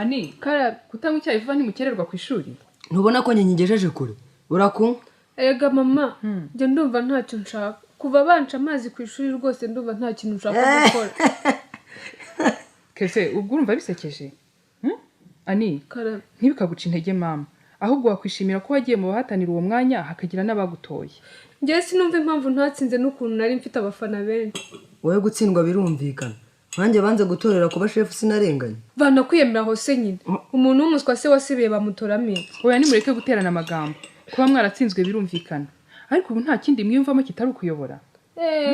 Ani, kutanywa icyayi vuba ntimukererwa ku ishuri? Ntubona ko nyigejeje kure? Urakunywa? Ega mama, njye ndumva ntacyo nshaka. Kuva banca amazi ku ishuri rwose ndumva nta kintu nshaka gukora. Kese, ubwo urumva bisekeje? Ani, ntibikaguca intege mama. Ahubwo wakwishimira ko wagiye mu bahatanira uwo mwanya hakagira n'abagutoye. Njye sinumva impamvu ntatsinze n'ukuntu nari mfite abafana benshi. Wowe gutsindwa birumvikana. Nanjye banze gutorera kuba chef sinarenganye. Bana kwiyemera hose nyine. Umuntu w'umuswa se wasibiye bamutoramo. Oya nimureke guterana amagambo. Kuba mwaratsinzwe birumvikana. Ariko ubu nta kindi mwiyumvamo kitari ukuyobora.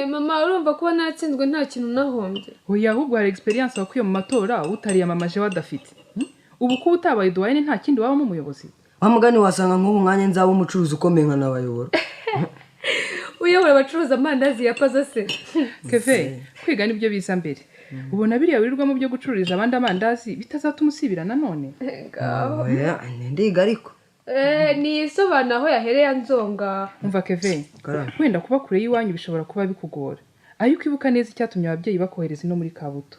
Mama urumva kuba natsinzwe nta kintu nahombye. Oya ahubwo hari experience wakwiye mu matora utariyamamaje wadafite. Ubu kuba utabaye duwaye nta kindi wabamo umuyobozi. Wamugani wasanga nk'ubu mwanya nzaba umucuruzi ukomeye nka nabayobora. Uyobora abacuruza amandazi yapaza se. Keve, kwiga nibyo biza mbere. Ubona biriya wirirwamo byo gucururiza abandi amandazi bitazatuma usibira nanone. Oya, ndiga ariko. Ni isobana aho yahereye nzonga. Umva Keve, wenda kuba kure y'iwanyu bishobora kuba bikugora. Ariko ibuka neza icyatumye ababyeyi bakohereza no muri Kabuto.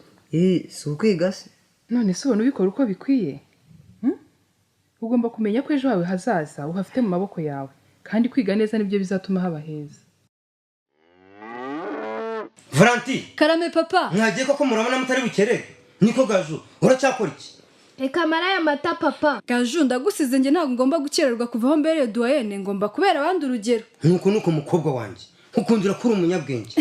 Si ukwiga se. None se ubona ubikora uko bikwiye? Ugomba kumenya ko ejo hawe hazaza uhafite mu maboko yawe kandi kwiga neza nibyo bizatuma haba heza. Valentin, Karame papa. mwagiye koko murabona mutari bukerere? Niko Gaju, uracyakora iki? Reka maraya mata papa. Gaju ndagusize nge ntabwo ngomba gukererwa kuva aho mbere duwayene ngomba kubera abandi urugero. Nuko mukobwa wanjye. Ukundira kuri umunyabwenge.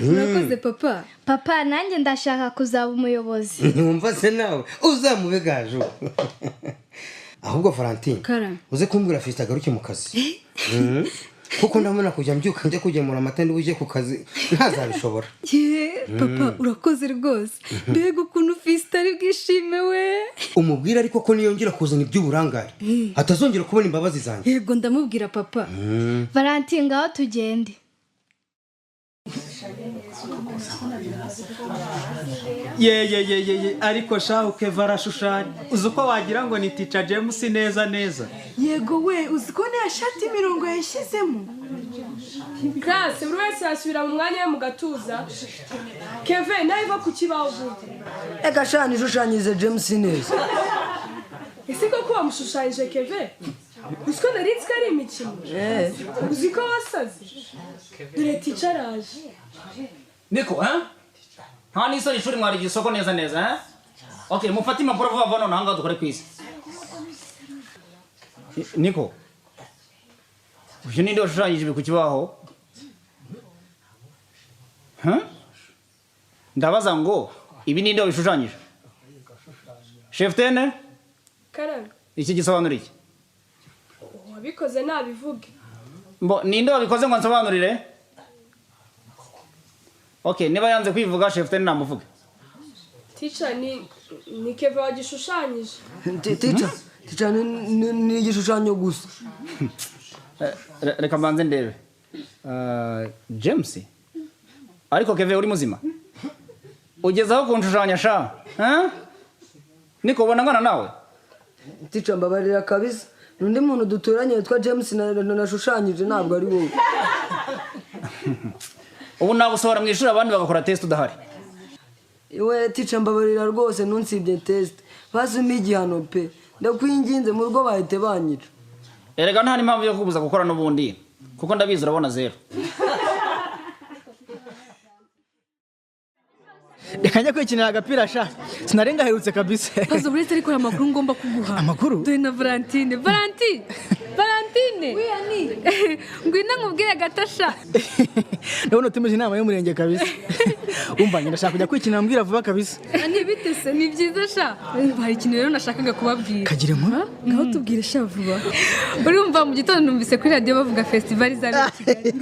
Urakoze papa. Papa nanjye ndashaka kuzaba umuyobozi. Ntiwumva se nawe uzamube Gaju. Ahubwo Valentin, uze kumbwira Fista garuke mu kazi. Kuko ndamuna kujya mbyuka njye kugemura amata ndi uje ku kazi ntazabishobora. Papa urakoze rwose. Mbega ukuntu Fista ari bwishime we. Umubwira ariko ko niyongera kuzana iby'uburangare atazongera kubona imbabazi zanjye. Yego ndamubwira papa. Valentin ngaho tugende. Ye ariko shaho Keva arashushanya. Uzuko wagira ngo ni teacher James neza. Yego we uziko ne shati mirongo yashizemo. Class buri wese asubira mu mwanya mu gatuza. Keve nawe va ku kibaho vuba. Ega shani shushanyije James neza. Ese koko wamushushanyije Keve? Uziko naritse ari imikino. Uziko wasaze. Dore teacher aje. Niko, nta n'isoni ishuri mwari gisoko neza, Okay, mufate impapuro vuba none hanga dukore kwisi. Niko. Uje ninde washushanyije ku kibaho? Ndabaza ngo ibi ninde wabishushanyije? Chef Tene? Karame. Iki gisobanura iki? Wabikoze nabivuge. Mbo ninde wabikoze ngo nsobanurire? Okay, niba yanze kwivuga Chef Tene namuvuge. Teacher ni Keve wagishushanyije. Teacher ni igishushanyo gusa. Reka mbanze ndebe. James. Ariko Keve uri muzima. Ugezaho kunshushanya sha? Niko ubona ngana nawe? Teacher mbabarira kabisa. Nundi muntu duturanye yitwa James nashushanyije ntabwo ari wowe. Ubu nabusohora mu ishuri abandi bagakora test udahari. Iwe teacher mbabarira rwose nunsibye test. Bazumi igihano pe. Ndakwinginze mu rugo bahite banyica. Erega nta n'impamvu yo kubuza gukora n'ubundi kuko ndabizi urabona zero. Reka njya kwikinira agapira sha. Sinarenga herutse kabisa. Pazo buretse ariko amakuru ngomba kuguha. Amakuru? Dore na Valentine. Valentine. Wiyani. Ngwina nkubwire gatasha. Ndabona utumije inama y'umurenge kabisa. Umva ndashaka kujya kwikinira mbwira vuba kabisa. Ani bitese ni byiza sha. Hari ikintu rero nashakaga kubabwira. Kagire nkora? Ngaho tubwire sha vuba. Urumva mu gitondo numvise kuri radio bavuga festival izabera Kigali.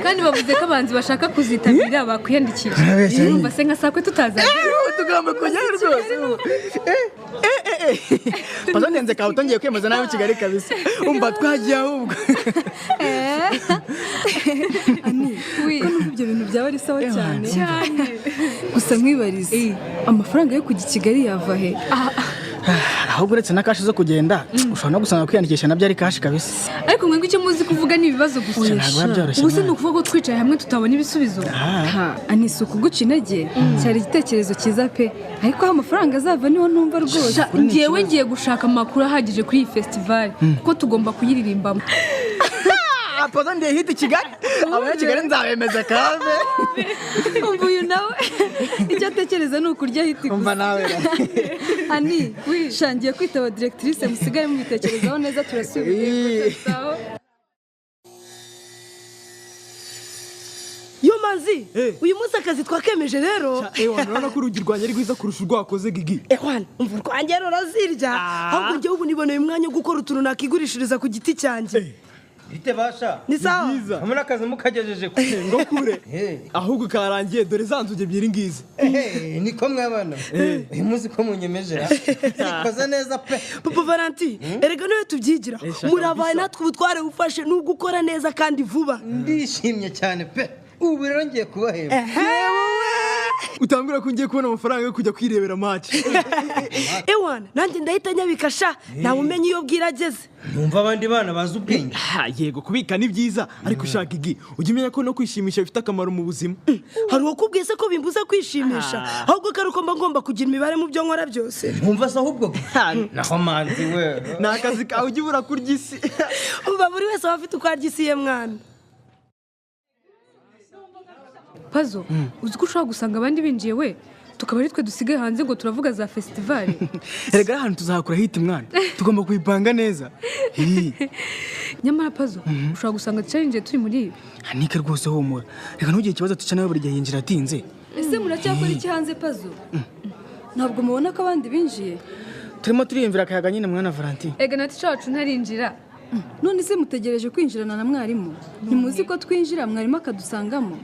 Kandi bavuze ko abanzi bashaka kuzitabira bakwiyandikisha. Urumva se nka sakwe tutazaje. Tugomba kujya rwose. Pazo ndenze ka utongiye kwemeza nawe Kigali kabisa. Umva twagiye ahubwo. Ani, ibyo bintu byaba ari sawa cyane. Gusa mwibarize. Amafaranga yo kujya Kigali yava he? ahubwo uretse na kashi zo kugenda ushobora no gusanga kwiyandikisha nabyo ari kashi kabisa. ariko mwe icyo muzi kuvuga ni ibibazo gusa. Ntabwo byoroshye. Ubu se ni ukuvuga ko twicaye hamwe tutabona ibisubizo. Ani isuku guca intege cyari igitekerezo cyiza pe, ariko aho amafaranga azava niho numva rwose. Ngiyewe ngiye gushaka amakuru ahagije kuri iyi festival kuko tugomba kuyiririmbamo. Apoza ndiye hiti Kigali, abanyakigali nzabemeza kabe. Umva uyu nawe icyo atekereza ni ukurya hiti gusa. Umva nawe. Ani shangiye kwitaba directrice musigaye mu bitekerezaho neza turasubira. Yo manzi, uyu munsi akazi twakemeje rero. Urabona ko urugi rwanjye ari rwiza kurusha urwakoze Gigi. Umva rwanjye rurazirya. Ahubwo njye ubu niboneye umwanya wo gukora utuntu nakigurishiriza ku giti cyanjye. Bite basha? Ni sawa. Hamuna akazi mukagejeje ngo kure. Ahubwo karangiye dore zanzuge ebyiri ngizi. Niko mwabana. Uyu munsi ko munyemeje. Koze neza pe. Papa Valentin, erega niwe tubyigira. Murabaye natwe ubutware bufashe no gukora neza kandi vuba. Ndishimye cyane pe. Ubu rero ngiye kubahemba. Utambira ko ngiye kubona amafaranga yo kujya kwirebera match. Ewana, nanjye ndahita nyabikasha, nta mumenyi iyo bwirageze. Numva abandi bana bazi ubwenge. Yego kubika ni byiza, ariko ushaka Igi, ujye umenya ko no kwishimisha bifite akamaro mu buzima. Hari ukubwiye se ko bimbuza kwishimisha, ahubwo karuko mba ngomba kugira imibare mu byo nkora byose. Numva se ahubwo naho manzi we. Nakazi kawe ujye ubura kurya isi. Uba buri wese afite uko arya isi ye mwana. Pazo, uzi ko ushobora gusanga abandi binjiye we tukaba ari twe dusigaye hanze ngo turavuga za festival. Erega hano tuzahakura hiti mwana, tugomba kuyipanga neza. Nyamara Pazo, ushobora gusanga tucarinje turi muri ibi. Nike rwose humura, reka ntugire ikibazo tuca nawe buri gihe yinjira atinze. Ese muracyakora iki hanze Pazo? Ntabwo mubona ko abandi binjiye? Turimo turiyumvira akayaga nyine mwana Valentin. Ega na ticha wacu ntarinjira. None se mutegereje kwinjirana na mwarimu? Ntimuzi ko twinjira mwarimu akadusangamo?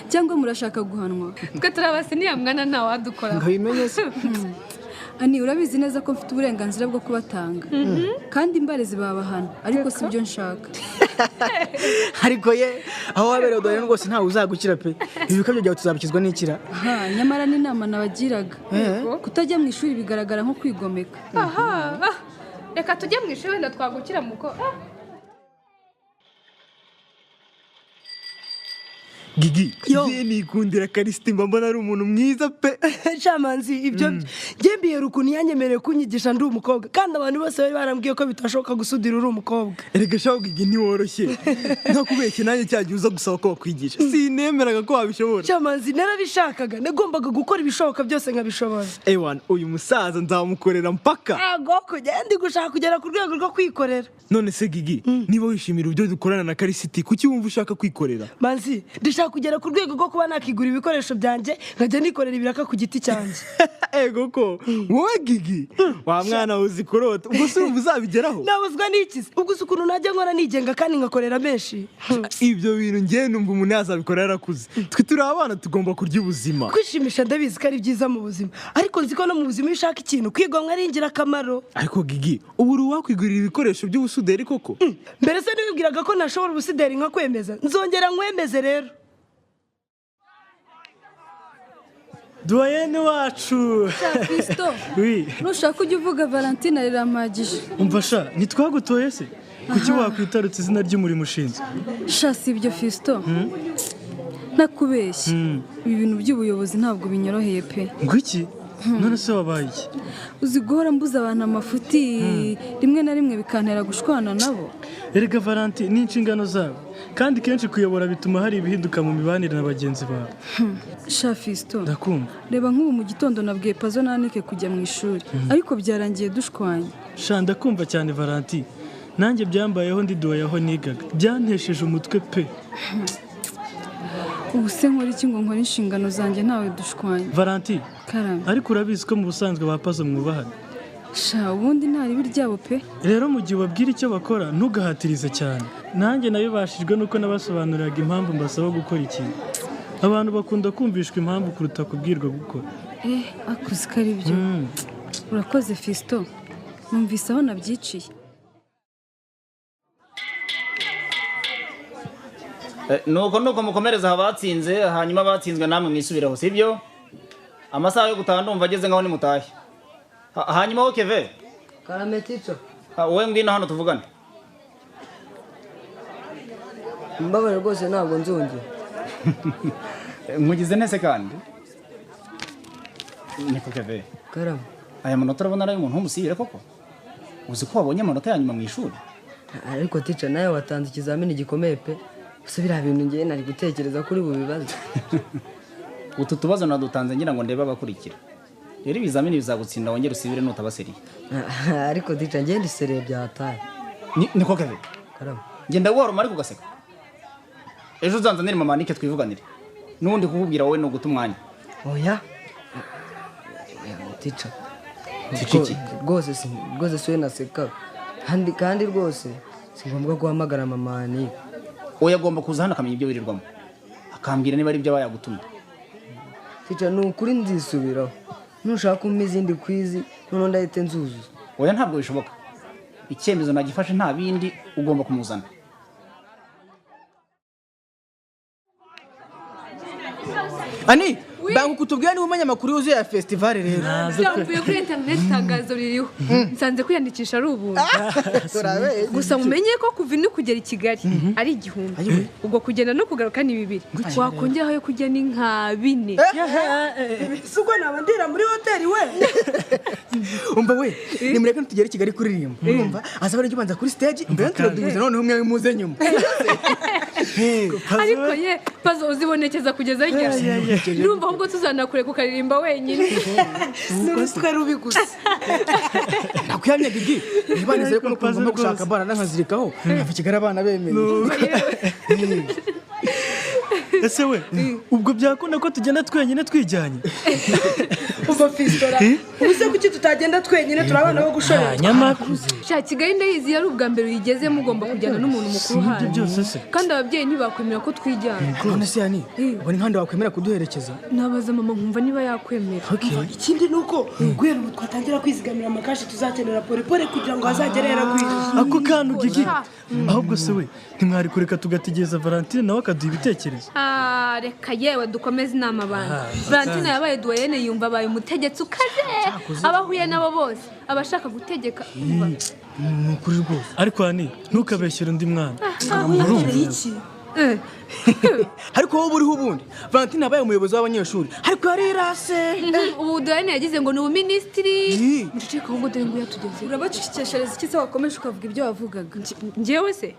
Cyangwa murashaka guhanwa? Twe turabase niya mwana nta wadukora. Ngo bimenye se. Ani urabizi neza ko mfite uburenganzira bwo kubatanga. Kandi imbarezi babahana, ariko sibyo nshaka. Ariko ye aho wabereye dore rwose ntawe uzagukira pe. Ibikabyo byawe tuzabikizwa n'ikira. Nyamara ni inama nabagiraga. Kutajya mu ishuri bigaragara nko kwigomeka. Reka tujye mu ishuri wenda twagukira muko. Gigi, nikundira Karisiti mbona ari umuntu mwiza pe. Shamanzi ibyo ngembiye rukuni yanyemereye kunyigisha ndi umukobwa kandi abantu bose bari barambwiye ko bitashoboka gusudira uri umukobwa. Erega shaho Gigi ni woroshye. Nakubeshye nanjye cyagiye uza gusaba ko bakwigisha. Sinemeraga ko wabishobora. Shamanzi narabishakaga nagombaga gukora ibishoboka byose nkabishobora. Ewan, uyu musaza nzamukorera mpaka. Ego kugenda gushaka kugera ku rwego rwo kwikorera. None se Gigi, niba wishimira ibyo dukorana na Karisiti kuki wumva ushaka kwikorera? Manzi, kugera ku rwego rwo kuba nakigura ibikoresho byanjye nkajya nikorera ibiraka ku giti cyanjye. Ego ko wowe Gigi wa mwana uzi kurota ubwo se umva uzabigeraho? Nabuzwa n'ikizi ubwo ukuntu najya nkora nigenga kandi ngakorera menshi. Ibyo bintu ngiye numva umuntu yazabikora yarakuze. Twe turi abana tugomba kurya ubuzima. Kwishimisha ndabizi ko ari byiza mu buzima, ariko nzi ko no mu buzima ishaka ikintu kwigomwa ari ingirakamaro. Ariko Gigi ubu uri wakwigurira ibikoresho by'ubusuderi koko? Mbere se nibwiraga ko nashobora ubusuderi nka kwemeza, nzongera nkwemeze rero. Doyene wacu. Kristo. Oui. Nushaka ujye uvuga Valentina riramagije. Umva sha, nitwagutoye se? Kuki wakwitarutse izina ry'umurimo ushinzwe? Sha si ibyo Kristo. Nakubeshye. Ibi bintu by'ubuyobozi ntabwo binyoroheye pe. Ngwiki? None se wabaye iki? Uzi guhora mbuza abantu amafuti rimwe na rimwe bikantera gushwana nabo. Erega Valentin ni inshingano zabo kandi kenshi kuyobora bituma hari ibihinduka mu mibanire na bagenzi bawe. Sha Fisto, ndakumva. Reba nk'ubu mu gitondo nabwiye Pazo nanike kujya mu ishuri ariko byarangiye dushwanye. Sha ndakumva cyane Valentin, nanjye byambayeho ndi doya aho nigaga, byantesheje umutwe pe. Ubu se nkora iki ngo nkora inshingano zanjye ntawe dushwanye? Valentin, karame, ariko urabizi ko mu busanzwe ba Pazo mwubahana. Sha ubundi ntari biryabo pe. Rero mu gihe ubabwira icyo bakora ntugahatirize cyane. Nanjye nabibashijwe nuko nabasobanuriraga impamvu mbasaba gukora ikintu. Abantu bakunda kumvishwa impamvu kuruta kubwirwa gukora. Akuzi ko ari byo. Urakoze Fisto, numvise aho nabyiciye. nuko mukomereza abatsinze hanyuma batsinzwe namwe mwisubiraho sibyo? Amasaha yo gutaha ndumva ageze ngaho nimutahe. hanyuma wowe Keve karame ticha wowe ngwino hano tuvugane. mbabare rwose ntabwo nzongera nkugize nese kandi niko Keve karame aya manota urabona ari umuntu w'umusibire koko uzi ko wabonye amanota ya nyuma mu ishuri ariko ticha nawe watanze ikizamini gikomeye pe gusa biriya bintu ngiye nari gutekereza kuri ubu bibazo utu tubazo nadutanze ngira ngo ndebe abakurikira rero ibizamini bizagutsinda wongere usibire nutabaseriye ariko ticha ngiye ndisereye byataye niko Keve karame ngenda guhora ari kugaseka ejo uzanzanire mama nike twivuganire nundi kukubwira wowe no guta umwanya oya ticha rwose siwe naseka kandi rwose si ngombwa guhamagara mama nike oya agomba kuza hano akamenya ibyo wirirwamo akambwira niba ari ibyo bayagutumye ticha ni ukuri nzisubiraho nushaka kumpa izindi kwizi noneho ndahite nzuzuza oya ntabwo bishoboka icyemezo nagifashe nta bindi ugomba kumuzana Ani bangu kutubwira ni umunyamakuru yuzuye ya festival rero Byamvuye kuri internet tangazo ririho nsanze kwiyandikisha ari ubuntu gusa mumenye ko kuva ni kugera I Kigali ari igihumbi ubwo kugenda no kugaruka ni 2 wakongeraho yo kujya ni nka 4 suko nabandira muri hoteli we umva we nimureke tugere I Kigali kuririmba urumva azaba ari banza kuri stage mbere turadubiza noneho umwe muze nyuma ariko ye pazo uzibonekeza kugeza ryari ndumva ahubwo tuzanakure kukaririmba wenyine n'urutwe rubi gusa nakwiyamye gigi nibaneze ko ngomba gushaka abana nkazirikaho afi Kigali abana bemeye ese we ubwo byakunda ko tugenda twenyine twijyanye umva fistora ubuze kuki tutagenda twenyine turabana bo gushorera nyamakuze sha Kigali ndayizi yari ubwa mbere uyigeze mugomba kujyana n'umuntu mukuru hano byose se kandi ababyeyi ntibakwemera ko twijyana none se yani ubone nkandi wakwemera kuduherekeza nabaza mama nkumva niba yakwemera ikindi nuko guhera ubu twatangira kwizigamira amakashi tuzakenera porepore kugira ngo hazagere yaragwiriye ako kantu gigi ahubwo se we ntimwari kureka tugategereza Valentine nawe akaduha ibitekerezo reka yewe dukomeze inama abantu Valentine yabaye duwayene yumva abaye umutegetsi ukaze abahuye nabo bose abashaka gutegeka nukuri rwose ariko hani ntukabeshyere undi mwana iki ariko wowe uriho ubundi Valentine abaye umuyobozi w'abanyeshuri ariko yari rase ubu duwayene yagize ngo ni ubuministiri muceceka ahubwo dore ngo yatugeze urabacishikeshereza iki se wakomeje ukavuga ibyo wavugaga njyewe se